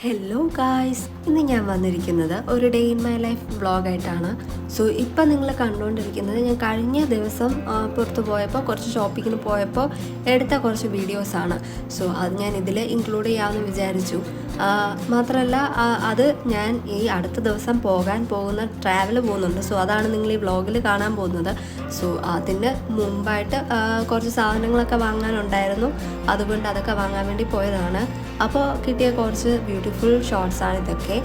Hello guys, ഇന്ന് ഞാൻ വന്നിരിക്കുന്നത് ഒരു ഡേ ഇൻ മൈ ലൈഫ് വ്ളോഗായിട്ടാണ്. സോ ഇപ്പം നിങ്ങൾ കണ്ടുകൊണ്ടിരിക്കുന്നത് ഞാൻ കഴിഞ്ഞ ദിവസം പുറത്ത് പോയപ്പോൾ കുറച്ച് ഷോപ്പിങ്ങിന് പോയപ്പോൾ എടുത്ത കുറച്ച് വീഡിയോസാണ്. സോ അത് ഞാൻ ഇതിൽ ഇൻക്ലൂഡ് ചെയ്യാമെന്ന് വിചാരിച്ചു. മാത്രമല്ല അത് ഞാൻ ഈ അടുത്ത ദിവസം പോകാൻ പോകുന്ന ട്രാവൽ പോകുന്നുണ്ട്. സോ അതാണ് നിങ്ങൾ ഈ വ്ളോഗിൽ കാണാൻ പോകുന്നത്. സോ അതിന് മുമ്പായിട്ട് കുറച്ച് സാധനങ്ങളൊക്കെ വാങ്ങാനുണ്ടായിരുന്നു. അതുകൊണ്ട് അതൊക്കെ വാങ്ങാൻ വേണ്ടി പോയതാണ്. അപ്പോൾ കിട്ടിയ കുറച്ച് ബ്യൂട്ടിഫുൾ ഷോട്ട്സാണ് ഇതൊക്കെ.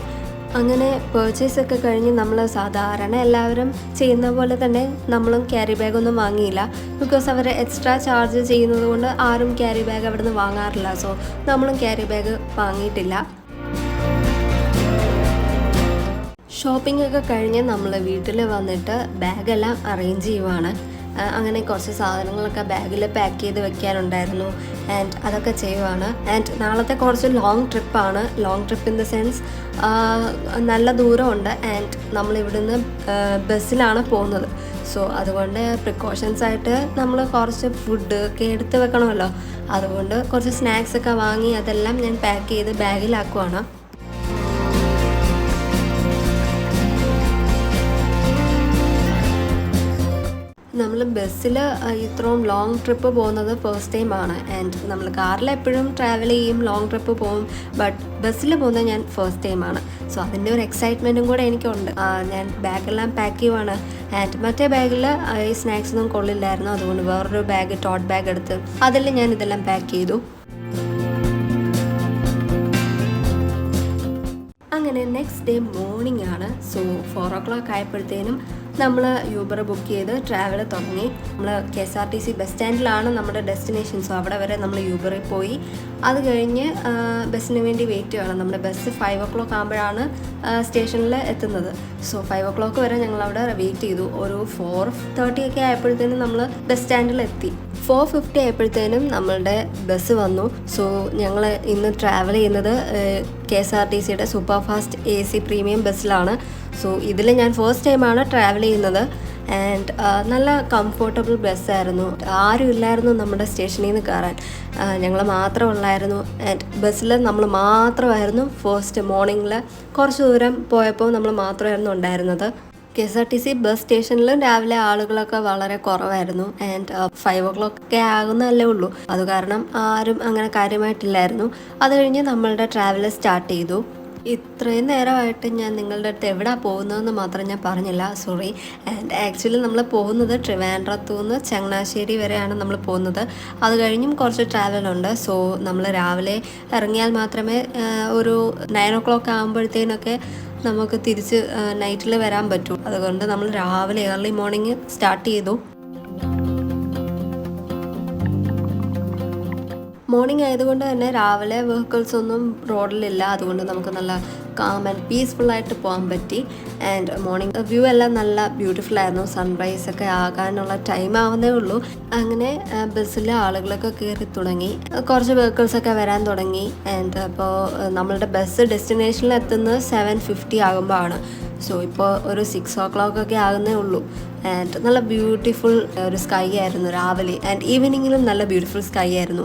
അങ്ങനെ പർച്ചേസൊക്കെ കഴിഞ്ഞ് നമ്മൾ സാധാരണ എല്ലാവരും ചെയ്യുന്ന പോലെ തന്നെ നമ്മളും ക്യാരി ബാഗൊന്നും വാങ്ങിയില്ല. ബിക്കോസ് അവർ എക്സ്ട്രാ ചാർജ് ചെയ്യുന്നത് കൊണ്ട് ആരും ക്യാരി ബാഗ് അവിടെ നിന്ന് വാങ്ങാറില്ല. സോ നമ്മളും ക്യാരി ബാഗ് വാങ്ങിയിട്ടില്ല. ഷോപ്പിംഗ് ഒക്കെ കഴിഞ്ഞ് നമ്മൾ വീട്ടിൽ വന്നിട്ട് ബാഗെല്ലാം അറേഞ്ച് ചെയ്യുവാണ്. അങ്ങനെ കുറച്ച് സാധനങ്ങളൊക്കെ ബാഗിൽ പാക്ക് ചെയ്ത് വെക്കാനുണ്ടായിരുന്നു. ആൻഡ് അതൊക്കെ ചെയ്യുവാണ്. ആൻഡ് നാളത്തെ കുറച്ച് ലോങ് ട്രിപ്പാണ്. Long trip in the sense നല്ല ദൂരമുണ്ട്. ആൻഡ് നമ്മളിവിടുന്ന് ബസ്സിലാണ് പോകുന്നത്. സോ അതുകൊണ്ട് പ്രിക്കോഷൻസ് ആയിട്ട് നമ്മൾ കുറച്ച് ഫുഡ് ഒക്കെ എടുത്ത് വെക്കണമല്ലോ. അതുകൊണ്ട് കുറച്ച് സ്നാക്സ് ഒക്കെ വാങ്ങി അതെല്ലാം ഞാൻ പാക്ക് ചെയ്ത് ബാഗിലാക്കുവാണ്. നമ്മൾ ബസ്സിൽ ഇത്രയും ലോങ് ട്രിപ്പ് പോകുന്നത് ഫസ്റ്റ് ടൈമാണ്. ആൻഡ് നമ്മൾ കാറിൽ എപ്പോഴും ട്രാവൽ ചെയ്യും, ലോങ് ട്രിപ്പ് പോകും. ബട്ട് ബസ്സിൽ പോകുന്നത് ഞാൻ ഫസ്റ്റ് ടൈമാണ്. സോ അതിൻ്റെ ഒരു എക്സൈറ്റ്മെൻറ്റും കൂടെ എനിക്കുണ്ട്. ഞാൻ ബാഗെല്ലാം പാക്ക് ചെയ്യുവാണ്. ആൻഡ് മറ്റേ ബാഗിൽ ഈ സ്നാക്സ് ഒന്നും കൊള്ളില്ലായിരുന്നു. അതുകൊണ്ട് വേറൊരു ബാഗ്, ടോട്ട് ബാഗ് എടുത്ത് അതിൽ ഞാൻ ഇതെല്ലാം പാക്ക് ചെയ്തു. അങ്ങനെ നെക്സ്റ്റ് ഡേ മോർണിംഗ് ആണ്. സോ 4 o'clock ആയപ്പോഴത്തേനും നമ്മൾ യൂബർ ബുക്ക് ചെയ്ത് ട്രാവൽ തുടങ്ങി. നമ്മൾ KSRTC ബസ് സ്റ്റാൻഡിലാണ് നമ്മുടെ ഡെസ്റ്റിനേഷൻ. സോ അവിടെ വരെ നമ്മൾ യൂബറിൽ പോയി. അത് കഴിഞ്ഞ് ബസ്സിന് വേണ്ടി വെയിറ്റ് ചെയ്യണം. നമ്മുടെ ബസ് 5 o'clock ആകുമ്പോഴാണ് സ്റ്റേഷനിൽ എത്തുന്നത്. സോ 5 o'clock വരെ ഞങ്ങൾ അവിടെ വെയിറ്റ് ചെയ്തു. ഒരു 4:30 ഒക്കെ ആയപ്പോഴത്തേനും നമ്മൾ ബസ് സ്റ്റാൻഡിലെത്തി. 4:50 ആയപ്പോഴത്തേനും നമ്മളുടെ ബസ് വന്നു. സോ ഞങ്ങൾ ഇന്ന് ട്രാവൽ ചെയ്യുന്നത് KSRTCയുടെ സൂപ്പർ ഫാസ്റ്റ് AC പ്രീമിയം ബസ്സിലാണ്. സോ ഇതിൽ ഞാൻ ഫസ്റ്റ് ടൈമാണ് ട്രാവൽ ചെയ്യുന്നത്. ആൻഡ് നല്ല കംഫർട്ടബിൾ ബസ്സായിരുന്നു. ആരും ഇല്ലായിരുന്നു നമ്മുടെ സ്റ്റേഷനിൽ നിന്ന് കയറാൻ. ഞങ്ങൾ മാത്രം ഉള്ളായിരുന്നു. ആൻഡ് ബസ്സിൽ നമ്മൾ മാത്രമായിരുന്നു ഫസ്റ്റ് മോർണിംഗിൽ കുറച്ച് ദൂരം പോയപ്പോൾ നമ്മൾ മാത്രമായിരുന്നു ഉണ്ടായിരുന്നത്. KSRTC ബസ് സ്റ്റേഷനിലും രാവിലെ ആളുകളൊക്കെ വളരെ കുറവായിരുന്നു. ആൻഡ് 5 o'clock ഒക്കെ ആകുന്നതല്ലേ ഉള്ളൂ. അത് കാരണം ആരും അങ്ങനെ കാര്യമായിട്ടില്ലായിരുന്നു. അത് കഴിഞ്ഞ് നമ്മളുടെ ട്രാവൽ സ്റ്റാർട്ട് ചെയ്തു. ഇത്രയും നേരമായിട്ട് ഞാൻ നിങ്ങളുടെ അടുത്ത് എവിടെ പോകുന്നതെന്ന് മാത്രം ഞാൻ പറഞ്ഞില്ല, സോറി. ആൻഡ് ആക്ച്വലി നമ്മൾ പോകുന്നത് ട്രിവാൻഡ്രത്തു നിന്ന് ചങ്ങനാശ്ശേരി വരെയാണ് നമ്മൾ പോകുന്നത്. അത് കഴിഞ്ഞും കുറച്ച് ട്രാവലുണ്ട്. സോ നമ്മൾ രാവിലെ ഇറങ്ങിയാൽ മാത്രമേ ഒരു 9 o'clock ആകുമ്പോഴത്തേനൊക്കെ നമുക്ക് തിരിച്ച് നൈറ്റിൽ വരാൻ പറ്റൂ. അതുകൊണ്ട് നമ്മൾ രാവിലെ ഏർലി മോർണിംഗ് സ്റ്റാർട്ട് ചെയ്തു. മോർണിംഗ് ആയതുകൊണ്ട് തന്നെ രാവിലെ വെഹിക്കിൾസ് ഒന്നും റോഡിലില്ല. അതുകൊണ്ട് നമുക്ക് നല്ല കാം ആൻഡ് പീസ്ഫുള്ളായിട്ട് പോകാൻ പറ്റി. ആൻഡ് മോർണിംഗ് വ്യൂ എല്ലാം നല്ല ബ്യൂട്ടിഫുൾ ആയിരുന്നു. സൺറൈസ് ഒക്കെ ആകാനുള്ള ടൈം ആവുന്നേ ഉള്ളൂ. അങ്ങനെ ബസ്സിൽ ആളുകളൊക്കെ കയറി തുടങ്ങി. കുറച്ച് വെഹിക്കിൾസൊക്കെ വരാൻ തുടങ്ങി. ആൻഡ് അപ്പോൾ നമ്മളുടെ ബസ് ഡെസ്റ്റിനേഷനിൽ എത്തുന്നത് 7:50 ആകുമ്പോഴാണ്. സോ ഇപ്പോൾ ഒരു 6 o'clock ഒക്കെ ആകുന്നേ ഉള്ളൂ. ആൻഡ് നല്ല ബ്യൂട്ടിഫുൾ ഒരു സ്കൈ ആയിരുന്നു രാവിലെ. ആൻഡ് ഈവനിങ്ങിലും നല്ല ബ്യൂട്ടിഫുൾ സ്കൈ ആയിരുന്നു.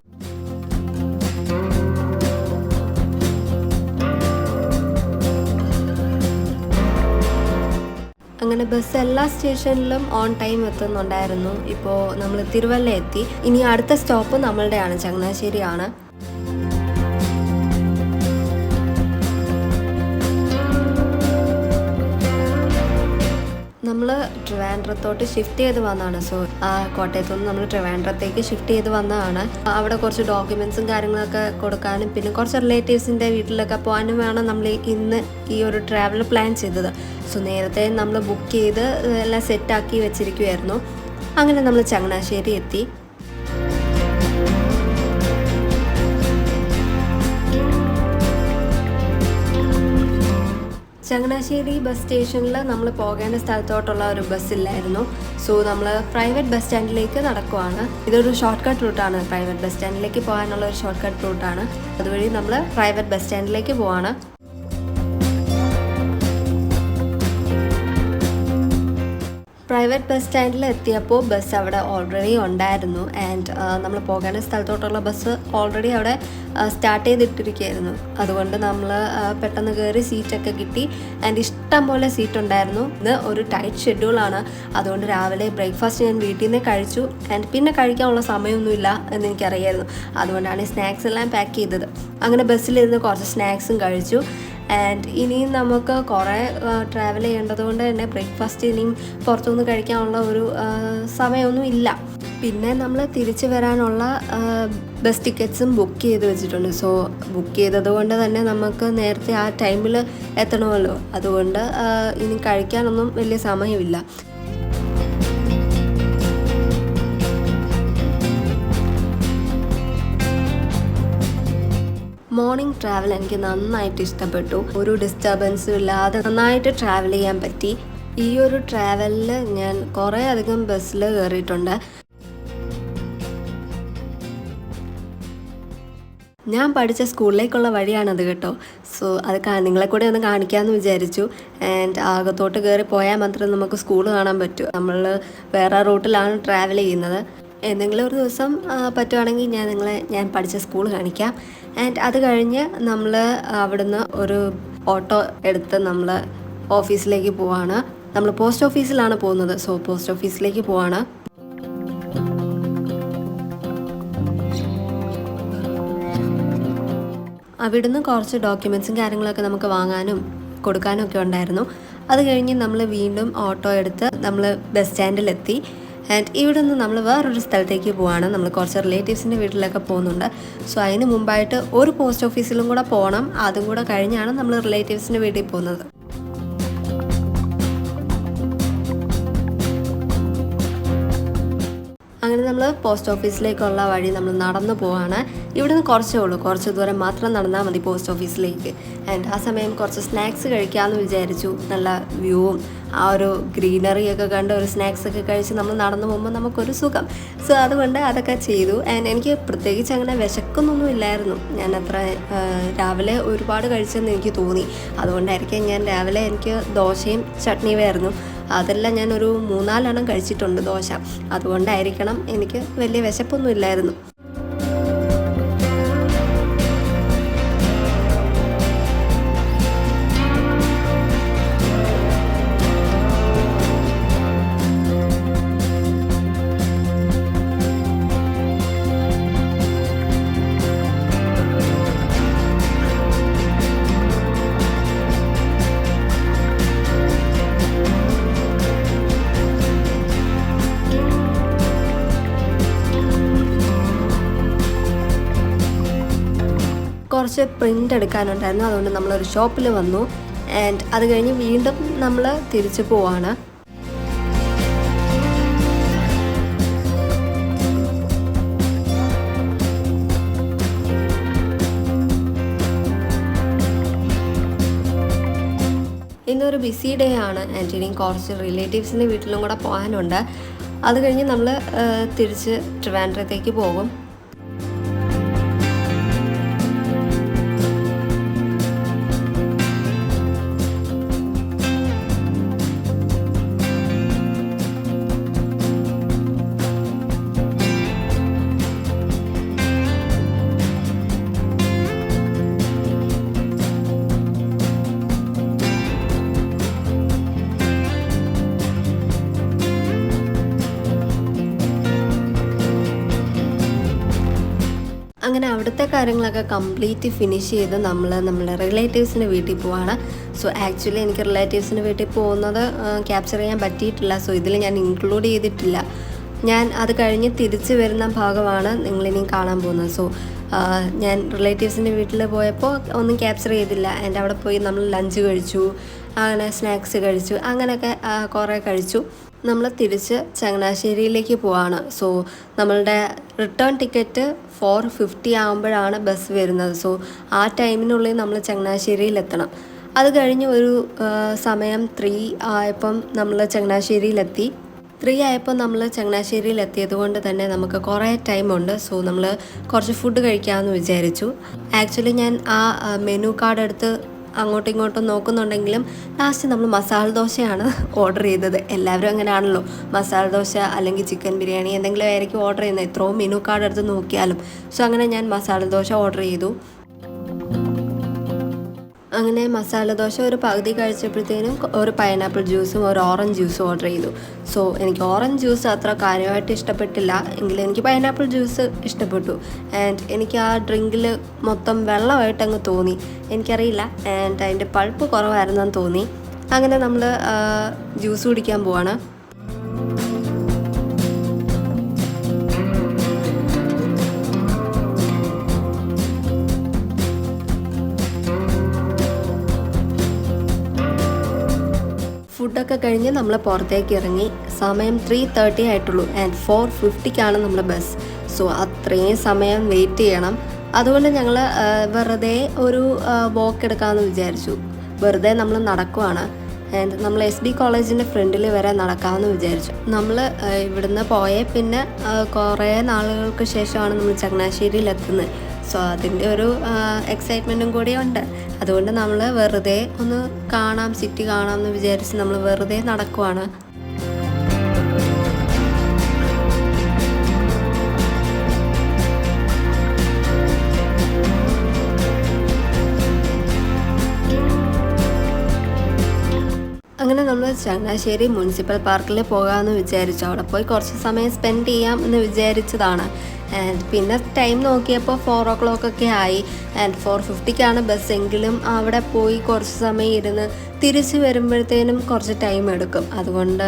അങ്ങനെ ബസ് എല്ലാ സ്റ്റേഷനിലും ഓൺ ടൈം എത്തുന്നുണ്ടായിരുന്നു. ഇപ്പോൾ നമ്മൾ തിരുവല്ല എത്തി. ഇനി അടുത്ത സ്റ്റോപ്പ് നമ്മളുടെയാണ്, ചങ്ങനാശ്ശേരിയാണ്. നമ്മൾ ട്രിവാൻഡ്രത്തോട്ട് ഷിഫ്റ്റ് ചെയ്ത് വന്നതാണ്. സോ കോട്ടയത്തു നിന്ന് നമ്മൾ ട്രിവാൻഡ്രത്തേക്ക് ഷിഫ്റ്റ് ചെയ്ത് വന്നതാണ്. അവിടെ കുറച്ച് ഡോക്യുമെൻറ്റ്സും കാര്യങ്ങളൊക്കെ കൊടുക്കാനും പിന്നെ കുറച്ച് റിലേറ്റീവ്സിൻ്റെ വീട്ടിലൊക്കെ പോകാനും വേണം നമ്മൾ ഇന്ന് ഈ ഒരു ട്രാവൽ പ്ലാൻ ചെയ്തത്. സോ നേരത്തെ നമ്മൾ ബുക്ക് ചെയ്ത് എല്ലാം സെറ്റാക്കി വെച്ചിരിക്കുമായിരുന്നു. അങ്ങനെ നമ്മൾ ചങ്ങനാശ്ശേരി എത്തി. ചങ്ങനാശ്ശേരി ബസ് സ്റ്റേഷനിൽ നമ്മൾ പോകേണ്ട സ്ഥലത്തോട്ടുള്ള ഒരു ബസ്സില്ലായിരുന്നു. സോ നമ്മൾ പ്രൈവറ്റ് ബസ് സ്റ്റാൻഡിലേക്ക് നടക്കുവാണ്. ഇതൊരു ഷോർട്ട് കട്ട് റൂട്ടാണ്. പ്രൈവറ്റ് ബസ് സ്റ്റാൻഡിലേക്ക് പോകാനുള്ള ഒരു ഷോർട്ട് കട്ട് റൂട്ടാണ്. അതുവഴി നമ്മൾ പ്രൈവറ്റ് ബസ് സ്റ്റാൻഡിലേക്ക് പോവാണ്. പ്രൈവറ്റ് ബസ് സ്റ്റാൻഡിൽ എത്തിയപ്പോൾ ബസ് അവിടെ ഓൾറെഡി ഉണ്ടായിരുന്നു. ആൻഡ് നമ്മൾ പോകേണ്ട സ്ഥലത്തോട്ടുള്ള ബസ് ഓൾറെഡി അവിടെ സ്റ്റാർട്ട് ചെയ്തിട്ടിരിക്കുകയായിരുന്നു. അതുകൊണ്ട് നമ്മൾ പെട്ടെന്ന് കയറി സീറ്റൊക്കെ കിട്ടി. ആൻഡ് ഇഷ്ടം പോലെ സീറ്റ് ഉണ്ടായിരുന്നു. ഇത് ഒരു ടൈറ്റ് ഷെഡ്യൂളാണ്. അതുകൊണ്ട് രാവിലെ ബ്രേക്ക്ഫാസ്റ്റ് ഞാൻ വീട്ടിൽ നിന്ന് കഴിച്ചു. ആൻഡ് പിന്നെ കഴിക്കാനുള്ള സമയമൊന്നുമില്ല എന്ന് എനിക്കറിയായിരുന്നു. അതുകൊണ്ടാണ് ഈ സ്നാക്സ് എല്ലാം പാക്ക് ചെയ്തത്. അങ്ങനെ ബസ്സിലിരുന്ന് കുറച്ച് സ്നാക്സും കഴിച്ചു. ആൻഡ് ഇനിയും നമുക്ക് കുറേ ട്രാവൽ ചെയ്യേണ്ടത് കൊണ്ട് തന്നെ ബ്രേക്ക്ഫാസ്റ്റ് ഇനിയും പുറത്തുനിന്ന് കഴിക്കാനുള്ള ഒരു സമയമൊന്നും ഇല്ല. പിന്നെ നമ്മൾ തിരിച്ചു വരാനുള്ള ബസ് ടിക്കറ്റ്സും ബുക്ക് ചെയ്ത് വെച്ചിട്ടുണ്ട്. സോ ബുക്ക് ചെയ്തത് കൊണ്ട് തന്നെ നമുക്ക് നേരത്തെ ആ ടൈമിൽ എത്തണമല്ലോ. അതുകൊണ്ട് ഇനി കഴിക്കാനൊന്നും വലിയ സമയമില്ല. മോർണിംഗ് ട്രാവൽ എനിക്ക് നന്നായിട്ട് ഇഷ്ടപ്പെട്ടു. ഒരു ഡിസ്റ്റർബൻസും ഇല്ലാതെ നന്നായിട്ട് ട്രാവൽ ചെയ്യാൻ പറ്റി. ഈ ഒരു ട്രാവലിൽ ഞാൻ കുറേ അധികം ബസ്സിൽ കയറിയിട്ടുണ്ട്. ഞാൻ പഠിച്ച സ്കൂളിലേക്കുള്ള വഴിയാണത് കേട്ടോ. സോ അത് നിങ്ങളെ കൂടെ ഒന്ന് കാണിക്കാമെന്ന് വിചാരിച്ചു. ആൻഡ് അകത്തോട്ട് കയറി പോയാൽ മാത്രമേ നമുക്ക് സ്കൂൾ കാണാൻ പറ്റൂ. നമ്മൾ വേറെ റൂട്ടിലാണ് ട്രാവൽ ചെയ്യുന്നത്. എന്തെങ്കിലും ഒരു ദിവസം പറ്റുവാണെങ്കിൽ ഞാൻ പഠിച്ച സ്കൂൾ കാണിക്കാം. ആൻഡ് അത് കഴിഞ്ഞ് നമ്മൾ അവിടുന്ന് ഒരു ഓട്ടോ എടുത്ത് നമ്മൾ ഓഫീസിലേക്ക് പോവാണ്. നമ്മൾ പോസ്റ്റ് ഓഫീസിലാണ് പോകുന്നത്. സോ പോസ്റ്റ് ഓഫീസിലേക്ക് പോവാണ്. അവിടുന്ന് കുറച്ച് ഡോക്യുമെൻറ്റ്സും കാര്യങ്ങളൊക്കെ നമുക്ക് വാങ്ങാനും കൊടുക്കാനും ഒക്കെ ഉണ്ടായിരുന്നു. അത് കഴിഞ്ഞ് നമ്മൾ വീണ്ടും ഓട്ടോ എടുത്ത് നമ്മൾ ബസ് സ്റ്റാൻഡിലെത്തി. ആൻഡ് ഇവിടെ നിന്ന് നമ്മൾ വേറൊരു സ്ഥലത്തേക്ക് പോവാണ്. നമ്മൾ കുറച്ച് റിലേറ്റീവ്സിൻ്റെ വീട്ടിലൊക്കെ പോകുന്നുണ്ട്. സോ അതിന് മുമ്പായിട്ട് ഒരു പോസ്റ്റ് ഓഫീസിലും കൂടെ പോകണം. അതും കൂടെ കഴിഞ്ഞാണ് നമ്മൾ റിലേറ്റീവ്സിൻ്റെ വീട്ടിൽ പോകുന്നത്. അങ്ങനെ നമ്മൾ പോസ്റ്റ് ഓഫീസിലേക്കുള്ള വഴി നമ്മൾ നടന്നു പോവാണ്. ഇവിടുന്ന് കുറച്ചേ ഉള്ളൂ, കുറച്ച് ദൂരം മാത്രം നടന്നാൽ മതി പോസ്റ്റ് ഓഫീസിലേക്ക്. ആൻഡ് ആ സമയം കുറച്ച് സ്നാക്സ് കഴിക്കാമെന്ന് വിചാരിച്ചു. നല്ല വ്യൂവും ആ ഒരു ഗ്രീനറിയൊക്കെ കണ്ട് ഒരു സ്നാക്സൊക്കെ കഴിച്ച് നമ്മൾ നടന്നു പോകുമ്പോൾ നമുക്കൊരു സുഖം. സോ അതുകൊണ്ട് അതൊക്കെ ചെയ്തു. ആൻഡ് എനിക്ക് പ്രത്യേകിച്ച് അങ്ങനെ വിശക്കൊന്നൊന്നും ഇല്ലായിരുന്നു. ഞാൻ അത്ര രാവിലെ ഒരുപാട് കഴിച്ചെന്ന് എനിക്ക് തോന്നി. അതുകൊണ്ടായിരിക്കും ഞാൻ രാവിലെ എനിക്ക് ദോശയും ചട്നിയുമായിരുന്നു. അതെല്ലാം ഞാൻ ഒരു 3-4 എണ്ണം കഴിച്ചിട്ടുണ്ട് ദോശ. അതുകൊണ്ടായിരിക്കണം എനിക്ക് വലിയ വിശപ്പൊന്നും ഇല്ലായിരുന്നു. കുറച്ച് പ്രിൻ്റ് എടുക്കാനുണ്ടായിരുന്നു. അതുകൊണ്ട് നമ്മളൊരു ഷോപ്പിൽ വന്നു. ആൻഡ് അത് കഴിഞ്ഞ് വീണ്ടും നമ്മൾ തിരിച്ചു പോവാണ്. ഇന്നൊരു ബിസി ഡേ ആണ്. ആൻഡ് ഇനിയും കുറച്ച് റിലേറ്റീവ്സിൻ്റെ വീട്ടിലും കൂടെ പോകാനുണ്ട്. അത് കഴിഞ്ഞ് നമ്മൾ തിരിച്ച് ട്രിവാൻഡ്രത്തേക്ക് പോകും. അങ്ങനെ അവിടുത്തെ കാര്യങ്ങളൊക്കെ കംപ്ലീറ്റ് ഫിനിഷ് ചെയ്ത് നമ്മളെ റിലേറ്റീവ്സിൻ്റെ വീട്ടിൽ പോവാണ്. സോ ആക്ച്വലി എനിക്ക് റിലേറ്റീവ്സിൻ്റെ വീട്ടിൽ പോകുന്നത് ക്യാപ്ചർ ചെയ്യാൻ പറ്റിയിട്ടില്ല. സോ ഇതിൽ ഞാൻ ഇൻക്ലൂഡ് ചെയ്തിട്ടില്ല. ഞാൻ അത് കഴിഞ്ഞ് തിരിച്ച് വരുന്ന ഭാഗമാണ് നിങ്ങളിനി കാണാൻ പോകുന്നത്. സോ ഞാൻ റിലേറ്റീവ്സിൻ്റെ വീട്ടിൽ പോയപ്പോൾ ഒന്നും ക്യാപ്ചർ ചെയ്തില്ല. എൻ്റെ അവിടെ പോയി നമ്മൾ ലഞ്ച് കഴിച്ചു, അങ്ങനെ സ്നാക്സ് കഴിച്ചു, അങ്ങനെയൊക്കെ കുറേ കഴിച്ചു. നമ്മൾ തിരിച്ച് ചങ്ങനാശ്ശേരിയിലേക്ക് പോവാണ്. സോ നമ്മളുടെ റിട്ടേൺ ടിക്കറ്റ് 4:50 ആകുമ്പോഴാണ് ബസ് വരുന്നത്. സോ ആ ടൈമിനുള്ളിൽ നമ്മൾ ചങ്ങനാശ്ശേരിയിലെത്തണം. അത് കഴിഞ്ഞ് ഒരു സമയം 3 ആയപ്പം നമ്മൾ ചങ്ങനാശ്ശേരിയിലെത്തി. 3 ആയപ്പോൾ നമ്മൾ ചങ്ങനാശ്ശേരിയിലെത്തിയത് കൊണ്ട് തന്നെ നമുക്ക് കുറേ ടൈമുണ്ട്. സോ നമ്മൾ കുറച്ച് ഫുഡ് കഴിക്കാമെന്ന് വിചാരിച്ചു. ആക്ച്വലി ഞാൻ ആ മെനു കാർഡ് എടുത്ത് അങ്ങോട്ടും ഇങ്ങോട്ടും നോക്കുന്നുണ്ടെങ്കിലും ലാസ്റ്റ് നമ്മൾ മസാല ദോശയാണ് ഓർഡർ ചെയ്തത്. എല്ലാവരും അങ്ങനെയാണല്ലോ, മസാല ദോശ അല്ലെങ്കിൽ ചിക്കൻ ബിരിയാണി എന്തെങ്കിലും ആയിരിക്കും ഓർഡർ ചെയ്യുന്നത്, എത്രയും മെനു കാർഡ് എടുത്ത് നോക്കിയാലും. സോ അങ്ങനെ ഞാൻ മസാല ദോശ ഓർഡർ ചെയ്തു. അങ്ങനെ മസാല ദോശ ഒരു പകുതി കഴിച്ചപ്പോഴത്തേനും ഒരു പൈനാപ്പിൾ ജ്യൂസും ഒരു ഓറഞ്ച് ജ്യൂസും ഓർഡർ ചെയ്തു. സോ എനിക്ക് ഓറഞ്ച് ജ്യൂസ് അത്ര കാര്യമായിട്ട് ഇഷ്ടപ്പെട്ടില്ല, എങ്കിലും എനിക്ക് പൈനാപ്പിൾ ജ്യൂസ് ഇഷ്ടപ്പെട്ടു. ആൻഡ് എനിക്ക് ആ ഡ്രിങ്കിൽ മൊത്തം വെള്ളമായിട്ട് അങ്ങ് തോന്നി, എനിക്കറിയില്ല, ആൻഡ് അതിൻ്റെ പൾപ്പ് കുറവായിരുന്നെന്ന് തോന്നി. അങ്ങനെ നമ്മൾ ജ്യൂസ് കുടിക്കാൻ പോവാണ്. ഫുഡൊക്കെ കഴിഞ്ഞ് നമ്മൾ പുറത്തേക്ക് ഇറങ്ങി. സമയം 3:30 ആയിട്ടുള്ളൂ ആൻഡ് 4:50ക്കാണ് നമ്മുടെ ബസ്. സോ അത്രയും സമയം വെയിറ്റ് ചെയ്യണം. അതുകൊണ്ട് ഞങ്ങൾ വെറുതെ ഒരു വാക്ക് എടുക്കാമെന്ന് വിചാരിച്ചു. വെറുതെ നമ്മൾ നടക്കുവാണ്. ആൻഡ് നമ്മൾ SB കോളേജിൻ്റെ ഫ്രണ്ടിൽ വരെ നടക്കാമെന്ന് വിചാരിച്ചു. നമ്മൾ ഇവിടുന്ന് പോയേ പിന്നെ കുറേ നാളുകൾക്ക് ശേഷമാണ് നമ്മൾ ചങ്ങനാശ്ശേരിയിലെത്തുന്നത്. സോ അതിൻ്റെ ഒരു എക്സൈറ്റ്മെൻറ്റും കൂടി ഉണ്ട്. അതുകൊണ്ട് നമ്മൾ വെറുതെ ഒന്ന് കാണാം, സിറ്റി കാണാമെന്ന് വിചാരിച്ച് നമ്മൾ വെറുതെ നടക്കുവാണ്. അങ്ങനെ നമ്മൾ ചങ്ങനാശ്ശേരി മുനിസിപ്പൽ പാർക്കിൽ പോകാമെന്ന് വിചാരിച്ചു. അവിടെ പോയി കുറച്ച് സമയം സ്പെൻഡ് ചെയ്യാം എന്ന് വിചാരിച്ചതാണ്. ആൻഡ് പിന്നെ ടൈം നോക്കിയപ്പോൾ 4 o'clock ഒക്കെ ആയി. ആൻഡ് 4:50ക്കാണ് ബസ്. എങ്കിലും അവിടെ പോയി കുറച്ച് സമയം ഇരുന്ന് തിരിച്ച് വരുമ്പോഴത്തേനും കുറച്ച് ടൈം എടുക്കും. അതുകൊണ്ട്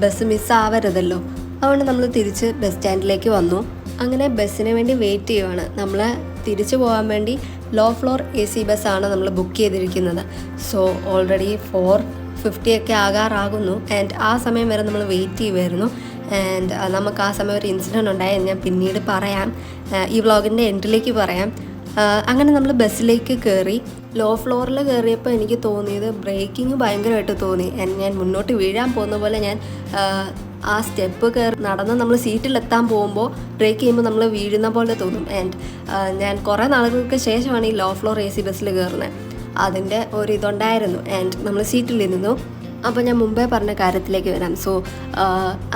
ബസ് മിസ്സാവരുതല്ലോ. അതുകൊണ്ട് നമ്മൾ തിരിച്ച് ബസ് സ്റ്റാൻഡിലേക്ക് വന്നു. അങ്ങനെ ബസ്സിന് വേണ്ടി വെയിറ്റ് ചെയ്യുവാണ്. നമ്മൾ തിരിച്ചു പോകാൻ വേണ്ടി ലോ ഫ്ലോർ AC ബസ്സാണ് നമ്മൾ ബുക്ക് ചെയ്തിരിക്കുന്നത്. സോ ഓൾറെഡി 4:50 ഒക്കെ ആകാറാകുന്നു. ആൻഡ് ആ സമയം വരെ നമ്മൾ വെയിറ്റ് ചെയ്യുമായിരുന്നു. ആൻഡ് നമുക്ക് ആ സമയം ഒരു ഇൻസിഡൻറ്റ് ഉണ്ടായെന്ന് ഞാൻ പിന്നീട് പറയാം, ഈ വ്ളോഗിൻ്റെ എൻഡിലേക്ക് പറയാം. അങ്ങനെ നമ്മൾ ബസ്സിലേക്ക് കയറി. ലോ ഫ്ലോറിൽ കയറിയപ്പോൾ എനിക്ക് തോന്നിയത് ബ്രേക്കിങ് ഭയങ്കരമായിട്ട് തോന്നി. ഞാൻ മുന്നോട്ട് വീഴാൻ പോകുന്ന പോലെ ഞാൻ ആ സ്റ്റെപ്പ് കയറി നടന്ന് നമ്മൾ സീറ്റിലെത്താൻ പോകുമ്പോൾ ബ്രേക്ക് ചെയ്യുമ്പോൾ നമ്മൾ വീഴുന്ന പോലെ തോന്നും. ആൻഡ് ഞാൻ കുറേ നാളുകൾക്ക് ശേഷമാണ് ഈ ലോ ഫ്ലോർ AC ബസ്സിൽ കയറുന്നത്. അതിൻ്റെ ഒരിതുണ്ടായിരുന്നു. ആൻഡ് നമ്മൾ സീറ്റിലിരുന്നു. അപ്പോൾ ഞാൻ മുമ്പേ പറഞ്ഞ കാര്യത്തിലേക്ക് വരാം. സോ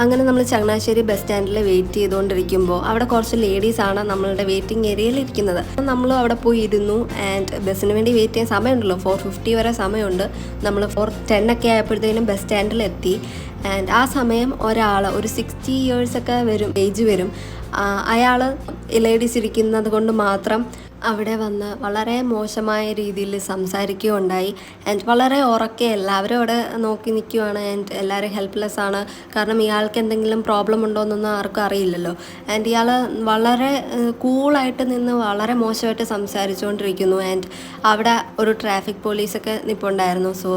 അങ്ങനെ നമ്മൾ ചങ്ങനാശ്ശേരി ബസ് സ്റ്റാൻഡിൽ വെയിറ്റ് ചെയ്തുകൊണ്ടിരിക്കുമ്പോൾ അവിടെ കുറച്ച് ലേഡീസാണ് നമ്മളുടെ വെയിറ്റിംഗ് ഏരിയയിൽ ഇരിക്കുന്നത്. നമ്മളും അവിടെ പോയി ഇരുന്നു. ആൻഡ് ബസ്സിന് വേണ്ടി വെയിറ്റ് ചെയ്യാൻ സമയമുണ്ടല്ലോ, 4:50 വരെ സമയമുണ്ട്. നമ്മൾ 4:10 ഒക്കെ ആയപ്പോഴത്തേനും ബസ് സ്റ്റാൻഡിലെത്തി. ആൻഡ് ആ സമയം ഒരാൾ ഒരു 60 years ഒക്കെ ഏജ് വരും. അയാൾ ലേഡീസ് ഇരിക്കുന്നത് കൊണ്ട് മാത്രം അവിടെ വന്ന് വളരെ മോശമായ രീതിയിൽ സംസാരിക്കുകയുണ്ടായി. ആൻഡ് വളരെ ഉറക്കെ എല്ലാവരും അവിടെ നോക്കി നിൽക്കുകയാണ്. ആൻഡ് എല്ലാവരും ഹെൽപ്ലെസ് ആണ്. കാരണം ഇയാൾക്ക് എന്തെങ്കിലും പ്രോബ്ലം ഉണ്ടോ എന്നൊന്നും ആർക്കും അറിയില്ലല്ലോ. ആൻഡ് ഇയാൾ വളരെ കൂളായിട്ട് നിന്ന് വളരെ മോശമായിട്ട് സംസാരിച്ചുകൊണ്ടിരിക്കുന്നു. ആൻഡ് അവിടെ ഒരു ട്രാഫിക് പോലീസൊക്കെ നിൽപ്പുണ്ടായിരുന്നു. സോ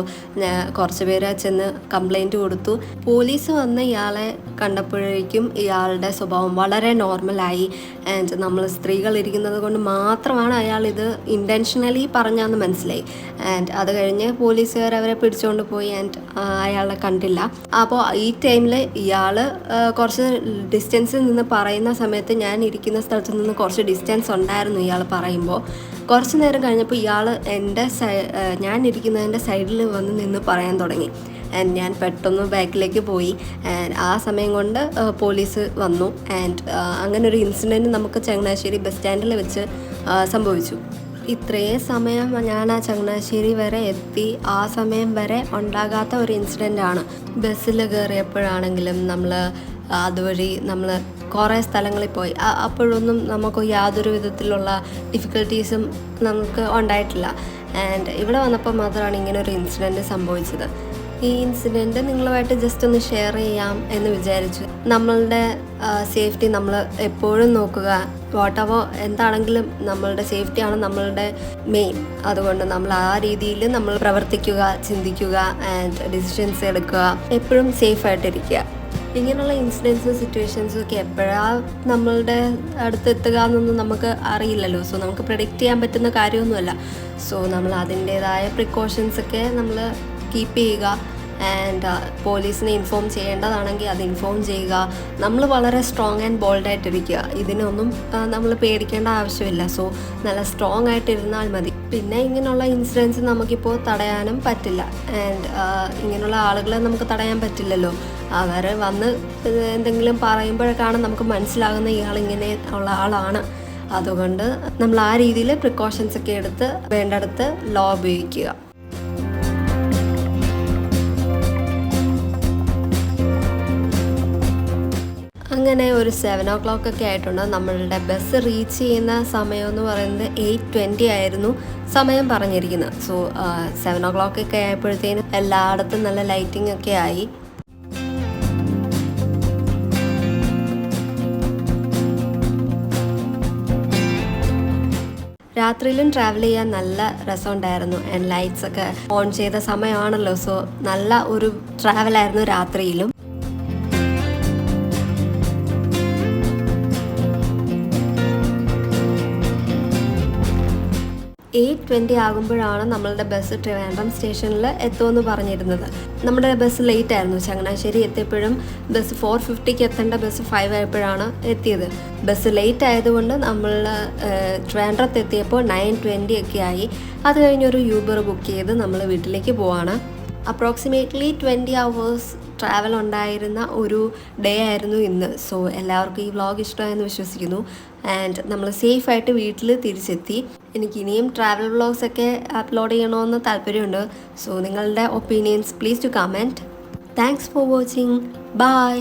കുറച്ച് പേര് ചെന്ന് കംപ്ലൈൻറ്റ് കൊടുത്തു. പോലീസ് വന്ന് ഇയാളെ കണ്ടപ്പോഴേക്കും ഇയാളുടെ സ്വഭാവം വളരെ നോർമലായി. ആൻഡ് നമ്മൾ സ്ത്രീകൾ ഇരിക്കുന്നത് കൊണ്ട് മാത്രമാണ് അയാൾ ഇത് ഇൻറ്റൻഷനലി പറഞ്ഞാന്ന് മനസ്സിലായി. ആൻഡ് അത് കഴിഞ്ഞ് പോലീസുകാർ അവരെ പിടിച്ചുകൊണ്ട് പോയി. ആൻഡ് അയാളെ കണ്ടില്ല. അപ്പോൾ ഈ ടൈമിൽ ഇയാൾ കുറച്ച് ഡിസ്റ്റൻസിൽ നിന്ന് പറയുന്ന സമയത്ത് ഞാൻ ഇരിക്കുന്ന സ്ഥലത്ത് നിന്ന് കുറച്ച് ഡിസ്റ്റൻസ് ഉണ്ടായിരുന്നു. ഇയാൾ പറയുമ്പോൾ കുറച്ച് നേരം കഴിഞ്ഞപ്പോൾ ഇയാൾ ഞാൻ ഇരിക്കുന്നതിൻ്റെ സൈഡിൽ വന്ന് നിന്ന് പറയാൻ തുടങ്ങി. ആൻഡ് ഞാൻ പെട്ടെന്ന് ബാക്കിലേക്ക് പോയി. ആൻഡ് ആ സമയം കൊണ്ട് പോലീസ് വന്നു. ആൻഡ് അങ്ങനെ ഒരു ഇൻസിഡൻറ്റ് നമുക്ക് ചങ്ങനാശ്ശേരി ബസ് സ്റ്റാൻഡിൽ വെച്ച് സംഭവിച്ചു. ഇത്രയും സമയം ഞാൻ ആ ചങ്ങനാശ്ശേരി വരെ എത്തി. ആ സമയം വരെ ഉണ്ടാകാത്ത ഒരു ഇൻസിഡൻ്റാണ്. ബസ്സിൽ കയറിയപ്പോഴാണെങ്കിലും നമ്മൾ അതുവഴി നമ്മൾ കുറേ സ്ഥലങ്ങളിൽ പോയി. അപ്പോഴൊന്നും നമുക്ക് യാതൊരു വിധത്തിലുള്ള ഡിഫിക്കൽട്ടീസും നമുക്ക് ഉണ്ടായിട്ടില്ല. ആൻഡ് ഇവിടെ വന്നപ്പോൾ മാത്രമാണ് ഇങ്ങനെ ഒരു ഇൻസിഡൻറ്റ് സംഭവിച്ചത്. ഈ ഇൻസിഡൻറ്റ് നിങ്ങളുമായിട്ട് ജസ്റ്റ് ഒന്ന് ഷെയർ ചെയ്യാം എന്ന് വിചാരിച്ചു. നമ്മളുടെ സേഫ്റ്റി നമ്മൾ എപ്പോഴും നോക്കുക. വാട്ടവോ എന്താണെങ്കിലും നമ്മളുടെ സേഫ്റ്റിയാണ് നമ്മളുടെ മെയിൻ. അതുകൊണ്ട് നമ്മൾ ആ രീതിയിൽ നമ്മൾ പ്രവർത്തിക്കുക, ചിന്തിക്കുക, ആൻഡ് ഡിസിഷൻസ് എടുക്കുക. എപ്പോഴും സേഫായിട്ടിരിക്കുക. ഇങ്ങനെയുള്ള ഇൻസിഡൻസും സിറ്റുവേഷൻസും ഒക്കെ എപ്പോഴാണ് നമ്മളുടെ അടുത്തെത്തുക എന്നൊന്നും നമുക്ക് അറിയില്ലല്ലോ. സോ നമുക്ക് പ്രെഡിക്റ്റ് ചെയ്യാൻ പറ്റുന്ന കാര്യമൊന്നുമല്ല. സോ നമ്മൾ അതിൻ്റേതായ പ്രിക്കോഷൻസൊക്കെ നമ്മൾ കീപ്പ് ചെയ്യുക. ആൻഡ് പോലീസിനെ ഇൻഫോം ചെയ്യേണ്ടതാണെങ്കിൽ അത് ഇൻഫോം ചെയ്യുക. നമ്മൾ വളരെ സ്ട്രോങ് ആൻഡ് ബോൾഡായിട്ടിരിക്കുക. ഇതിനൊന്നും നമ്മൾ പേടിക്കേണ്ട ആവശ്യമില്ല. സോ നല്ല സ്ട്രോങ് ആയിട്ടിരുന്നാൽ മതി. പിന്നെ ഇങ്ങനെയുള്ള ഇൻസിഡൻസ് നമുക്കിപ്പോൾ തടയാനും പറ്റില്ല. ആൻഡ് ഇങ്ങനെയുള്ള ആളുകളെ നമുക്ക് തടയാൻ പറ്റില്ലല്ലോ. അവർ വന്ന് എന്തെങ്കിലും പറയുമ്പോഴൊക്കെയാണ് നമുക്ക് മനസ്സിലാകുന്ന ഇയാൾ ഇങ്ങനെ ഉള്ള ആളാണ്. അതുകൊണ്ട് നമ്മൾ ആ രീതിയിൽ പ്രിക്കോഷൻസ് ഒക്കെ എടുത്ത് വേണ്ടടുത്ത് ലോ ഉപയോഗിക്കുക. അങ്ങനെ ഒരു 7 o'clock ഒക്കെ ആയിട്ടുണ്ട്. നമ്മളുടെ ബസ് റീച്ച് ചെയ്യുന്ന സമയം എന്ന് പറയുന്നത് 8:20 ആയിരുന്നു സമയം പറഞ്ഞിരിക്കുന്നത്. സോ 7 o'clock ഒക്കെ ആയപ്പോഴത്തേനും എല്ലായിടത്തും നല്ല ലൈറ്റിംഗ് ഒക്കെ ആയി. രാത്രിയിലും ട്രാവൽ ചെയ്യാൻ നല്ല രസമുണ്ടായിരുന്നു. ആൻഡ് ലൈറ്റ്സ് ഒക്കെ ഓൺ ചെയ്ത സമയമാണല്ലോ. സോ നല്ല ഒരു ട്രാവലായിരുന്നു രാത്രിയിലും. 8:20 ആകുമ്പോഴാണ് നമ്മളുടെ ബസ് ട്രിവാൻഡ്രം സ്റ്റേഷനിൽ എത്തുമെന്ന് പറഞ്ഞിരുന്നത്. നമ്മുടെ ബസ് ലേറ്റ് ആയിരുന്നു. ചങ്ങനാശ്ശേരി എത്തിയപ്പോഴും ബസ് 4:50 എത്തേണ്ട ബസ് 5 ആയപ്പോഴാണ് എത്തിയത്. ബസ് ലേറ്റ് ആയതുകൊണ്ട് നമ്മൾ ട്രിവാൻഡ്രത്ത് എത്തിയപ്പോൾ 9:20 ഒക്കെ ആയി. അത് കഴിഞ്ഞൊരു യൂബർ ബുക്ക് ചെയ്ത് നമ്മൾ വീട്ടിലേക്ക് പോവാണ്. അപ്രോക്സിമേറ്റ്ലി 20 hours ട്രാവൽ ഉണ്ടായിരുന്ന ഒരു ഡേ ആയിരുന്നു ഇന്ന്. സോ എല്ലാവർക്കും ഈ വ്ളോഗ് ഇഷ്ടമായെന്ന് വിശ്വസിക്കുന്നു. ആൻഡ് നമ്മൾ സേഫായിട്ട് വീട്ടിൽ തിരിച്ചെത്തി. എനിക്ക് ഇനിയും ട്രാവൽ വ്ളോഗ്സ് ഒക്കെ അപ്ലോഡ് ചെയ്യണമെന്ന് താല്പര്യമുണ്ട്. സോ നിങ്ങളുടെ opinions please to comment. Thanks for watching. By.